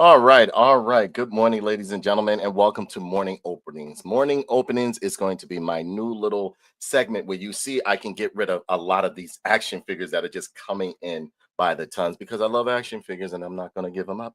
All right, all right. Good morning, ladies and gentlemen, and welcome to Morning Openings. Morning Openings is going to be my new little segment where you see I can get rid of a lot of these action figures that are just coming in by the tons because I love action figures and I'm not going to give them up.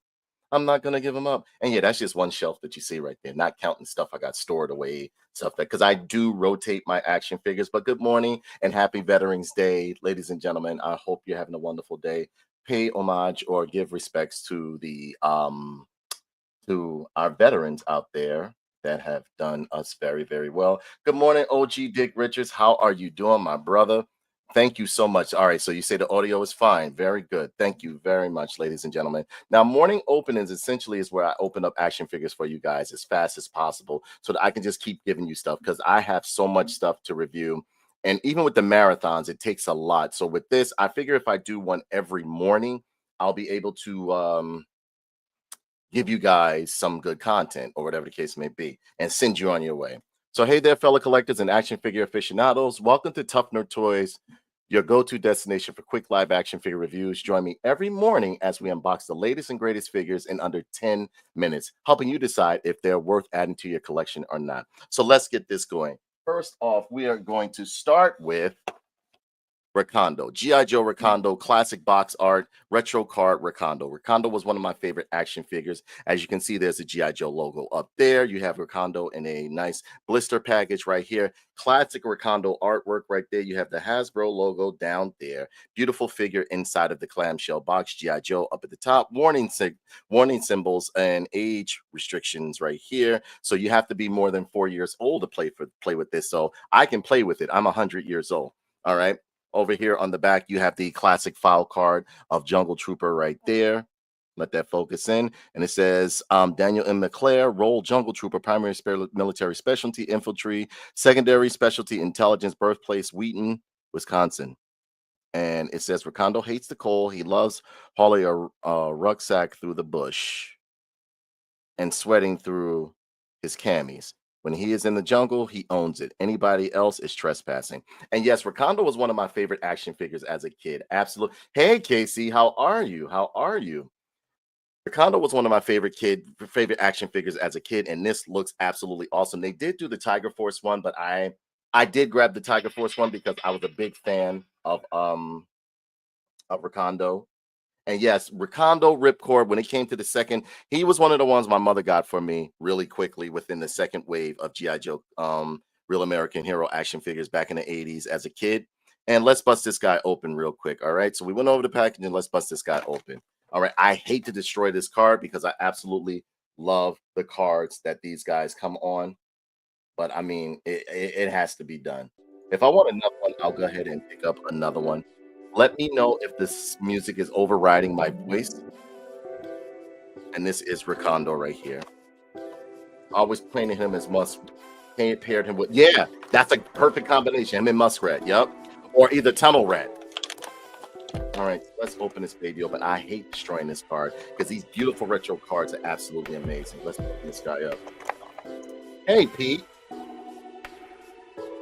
I'm not going to give them up. And yeah, that's just one shelf that you see right there, not counting stuff I got stored away, stuff that because I do rotate my action figures. But good morning and happy Veterans Day, ladies and gentlemen. I hope you're having a wonderful day. Pay homage or give respects to our veterans out there that have done us very, very well. Good morning, OG Dick Richards. How are you doing, my brother? Thank you so much. All right, so you say the audio is fine. Very good. Thank you very much, ladies and gentlemen. Now, morning openings essentially is where I open up action figures for you guys as fast as possible so that I can just keep giving you stuff because I have so much stuff to review. And even with the marathons, it takes a lot. So with this, I figure if I do one every morning, I'll be able to give you guys some good content or whatever the case may be and send you on your way. So, hey there, fellow collectors and action figure aficionados. Welcome to Tough Nerd Toys, your go-to destination for quick live action figure reviews. Join me every morning as we unbox the latest and greatest figures in under 10 minutes, helping you decide if they're worth adding to your collection or not. So let's get this going. First off, we are going to start with Recondo, G.I.Joe Recondo, classic box art, retro card Recondo. Recondo was one of my favorite action figures. As you can see, there's a G.I.Joe logo up there. You have Recondo in a nice blister package right here. Classic Recondo artwork right there. You have the Hasbro logo down there. Beautiful figure inside of the clamshell box. G.I. Joe up at the top. Warning symbols and age restrictions right here. So you have to be more than 4 years old to play with this. So I can play with it. I'm 100 years old. All right. Over here on the back, you have the classic file card of Jungle Trooper right there. Let that focus in. And it says Daniel M. McClare, role Jungle Trooper, primary military specialty, infantry, secondary specialty, intelligence, birthplace, Wheaton, Wisconsin. And it says Recondo hates the cold. He loves hauling a rucksack through the bush and sweating through his camis. When he is in the jungle, he owns it. Anybody else is trespassing. And yes, Recondo was one of my favorite action figures as a kid. Absolutely. Hey, Casey, how are you? How are you? Recondo was one of my favorite action figures as a kid, and this looks absolutely awesome. They did do the Tiger Force one, but I did grab the Tiger Force one because I was a big fan of Recondo. And yes, Recondo Ripcord, when it came to the second, he was one of the ones my mother got for me really quickly within the second wave of G.I. Joe Real American Hero action figures back in the 80s as a kid. And let's bust this guy open real quick. All right. So we went over the package and let's bust this guy open. All right. I hate to destroy this card because I absolutely love the cards that these guys come on. But I mean, it has to be done. If I want another one, I'll go ahead and pick up another one. Let me know if this music is overriding my voice. And this is Recondo right here. Always painted him as paired him with, yeah, that's a perfect combination. Him and Muskrat, yep. Or either Tunnel Rat. All right, let's open this baby open. I hate destroying this card because these beautiful retro cards are absolutely amazing. Let's open this guy up. Hey, Pete.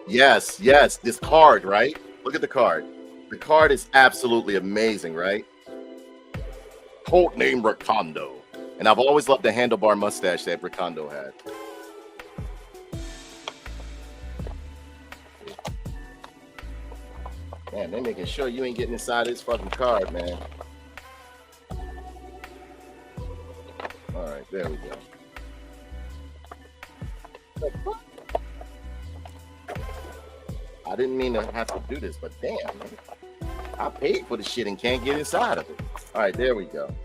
Yes, this card, right? Look at the card. The card is absolutely amazing, right? Codename Recondo. And I've always loved the handlebar mustache that Recondo had. Man, they're making sure you ain't getting inside this fucking card, man. All right, there we go. I didn't mean to have to do this, but damn, man. I paid for the shit and can't get inside of it. All right, there we go.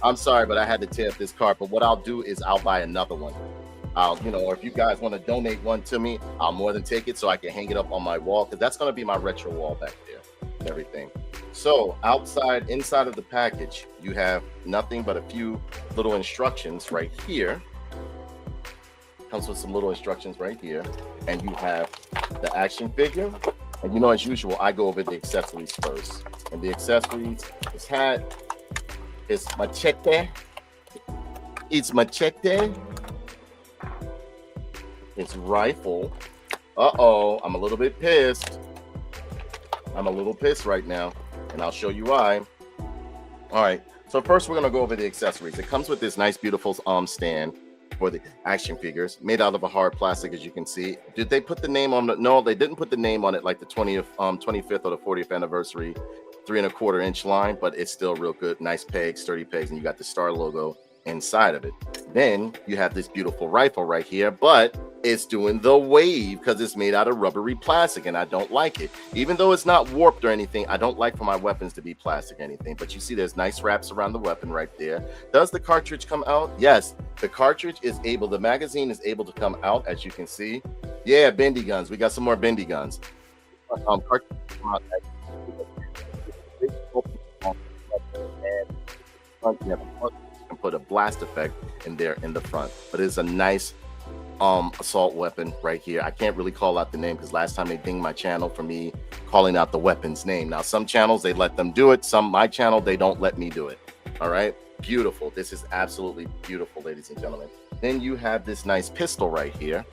I'm sorry, but I had to tear up this card. But what I'll do is I'll buy another one. Or if you guys want to donate one to me, I'll more than take it so I can hang it up on my wall because that's going to be my retro wall back there and everything. So inside of the package, you have nothing but a few little instructions right here. Comes with some little instructions right here. And you have the action figure. And as usual, I go over the accessories first. And the accessories is hat, it's machete, it's rifle. I'm a little bit pissed. I'm a little pissed right now, and I'll show you why. All right, So first we're going to go over the accessories. It comes with this nice, beautiful stand for the action figures, made out of a hard plastic, as you can see. Did they put the name on it? No, they didn't put the name on it like the 25th or the 40th anniversary 3¼ inch line, but it's still real good. Nice pegs, sturdy pegs, and you got the star logo inside of it. Then you have this beautiful rifle right here, but it's doing the wave because it's made out of rubbery plastic, and I don't like it. Even though it's not warped or anything, I don't like for my weapons to be plastic or anything. But you see there's nice wraps around the weapon right there. Does the cartridge come out? Yes, the cartridge is able, the magazine is able to come out, as you can see. Yeah, bendy guns. We got some more bendy guns. Cartridge come out, and put a blast effect in there in the front, but it's a nice assault weapon right here. I can't really call out the name because last time they dinged my channel for me calling out the weapon's name. Now some channels they let them do it, my channel they don't let me do it. All right, beautiful. This is absolutely beautiful, ladies and gentlemen. Then you have this nice pistol right here.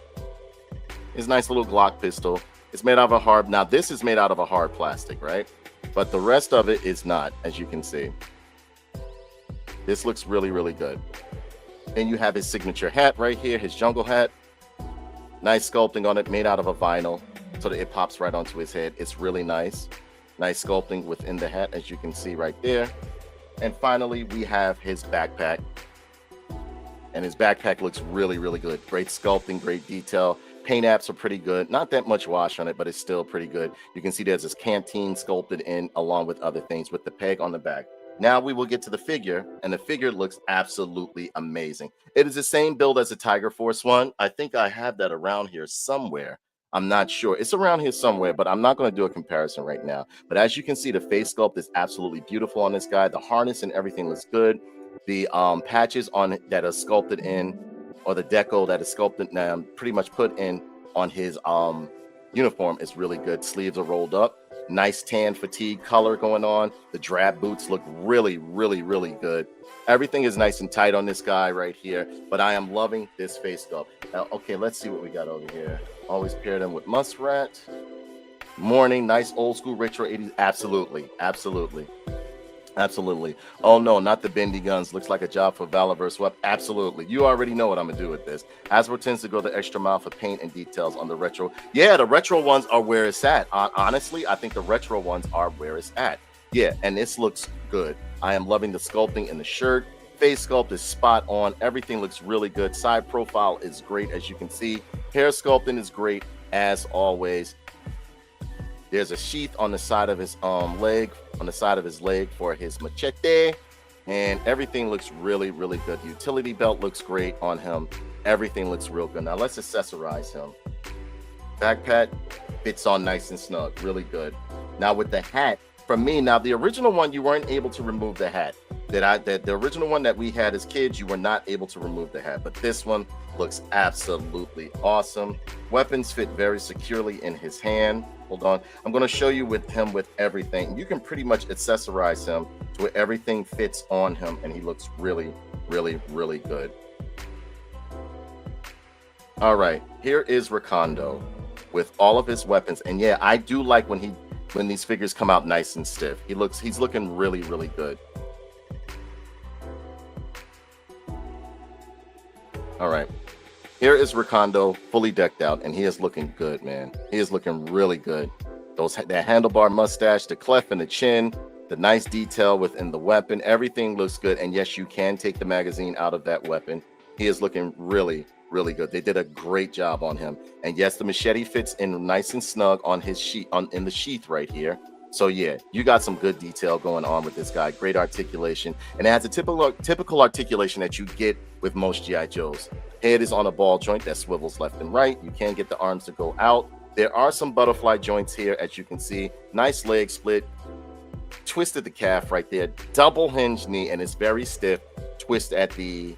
It's a nice little Glock pistol. It's made out of a hard, now this is made out of a hard plastic, right? But the rest of it is not, as you can see. This looks really, really good. Then you have his signature hat right here, his jungle hat. Nice sculpting on it, made out of a vinyl so that it pops right onto his head. It's really nice. Nice sculpting within the hat, as you can see right there. And finally, we have his backpack. And his backpack looks really, really good. Great sculpting, great detail. Paint apps are pretty good. Not that much wash on it, but it's still pretty good. You can see there's this canteen sculpted in along with other things with the peg on the back. Now we will get to the figure, and the figure looks absolutely amazing. It is the same build as the Tiger Force one. I think I have that around here somewhere. I'm not sure. It's around here somewhere, but I'm not going to do a comparison right now. But as you can see, the face sculpt is absolutely beautiful on this guy. The harness and everything looks good. The patches on it that are sculpted in, or the deco that is sculpted now, pretty much put in on his uniform is really good. Sleeves are rolled up. Nice tan fatigue color going on. The drab boots look really, really, really good. Everything is nice and tight on this guy right here, but I am loving this face sculpt. Now, okay, let's see what we got over here. Always pair them with Muskrat. Morning, nice old school retro 80s. Absolutely, absolutely. Absolutely. Oh no, not the bendy guns. Looks like a job for Valorverse Web. Absolutely. You already know what I'm gonna do with this. Hasbro tends to go the extra mile for paint and details on the retro. Yeah, the retro ones are where it's at. Honestly, I think the retro ones are where it's at. Yeah, and this looks good. I am loving the sculpting in the shirt. Face sculpt is spot on. Everything looks really good. Side profile is great, as you can see. Hair sculpting is great, as always. There's a sheath on the side of his leg, for his machete, and everything looks really, really good. The utility belt looks great on him. Everything looks real good. Now let's accessorize him. Backpack fits on nice and snug, really good. Now with the hat, for me, now the original one you weren't able to remove the hat. The original one that we had as kids, you were not able to remove the hat, but this one looks absolutely awesome. Weapons fit very securely in his hand. Hold on, I'm going to show you with everything. You can pretty much accessorize him to where everything fits on him, and he looks really, really, really good. All right, here is Recondo with all of his weapons, and yeah, I do like when these figures come out nice and stiff. He's looking really, really good. All right, here is Recondo fully decked out, and he is looking good, man. He is looking really good. That handlebar mustache, the cleft in the chin, the nice detail within the weapon, everything looks good. And yes, you can take the magazine out of that weapon. He is looking really, really good. They did a great job on him. And yes, the machete fits in nice and snug on his sheath, in the sheath right here. So yeah, you got some good detail going on with this guy. Great articulation, and it has a typical articulation that you get with most G.I. Joes. Head is on a ball joint that swivels left and right. You can get the arms to go out. There are some butterfly joints here, as you can see. Nice leg split. Twisted the calf right there. Double hinge knee, and it's very stiff. Twisted the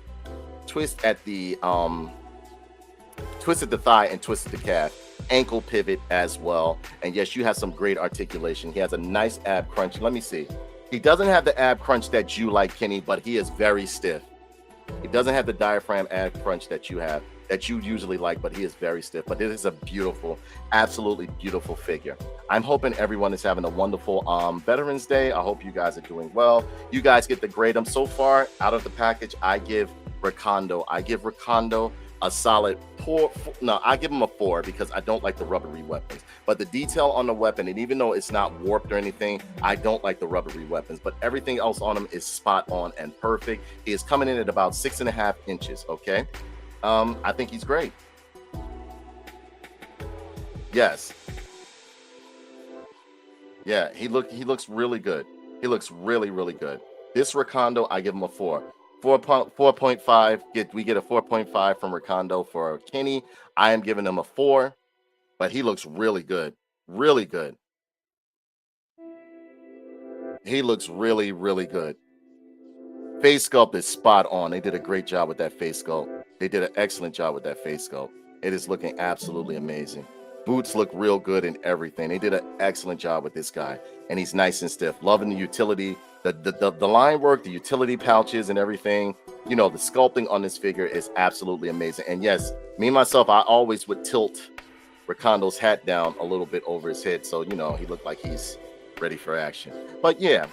thigh and twisted the calf. Ankle pivot as well. And yes, you have some great articulation. He has a nice ab crunch. Let me see. He doesn't have the ab crunch that you like, Kenny, but he is very stiff. He doesn't have the diaphragm ab crunch that you have. that you usually like, but he is very stiff. But it is a beautiful, absolutely beautiful figure. I'm hoping everyone is having a wonderful Veterans Day. I hope you guys are doing well. You guys get to grade them. So far out of the package, I give Recondo a solid four. No, I give him a 4 because I don't like the rubbery weapons. But the detail on the weapon, and even though it's not warped or anything, I don't like the rubbery weapons. But everything else on him is spot on and perfect. He is coming in at about 6.5 inches. Okay, I think he's great. Yes. Yeah, he looks really good. He looks really, really good. This Recondo, I give him a 4. 4.5. We get a 4.5 from Recondo for Kenny. I am giving him a 4, but he looks really good. Really good. He looks really, really good. Face sculpt is spot on. They did a great job with that face sculpt. They did an excellent job with that face sculpt. It is looking absolutely amazing. Boots look real good and everything. They did an excellent job with this guy, and he's nice and stiff. Loving the utility, the line work, the utility pouches and everything. You know, the sculpting on this figure is absolutely amazing. And yes, me myself, I always would tilt Rekondo's hat down a little bit over his head, so you know he looked like he's ready for action. But yeah,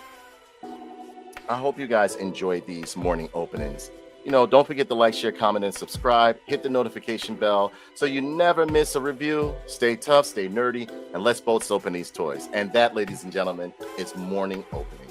I hope you guys enjoy these morning openings. You know, don't forget to like, share, comment, and subscribe. Hit the notification bell so you never miss a review. Stay tough, stay nerdy, and let's both open these toys. And that, ladies and gentlemen, is morning opening.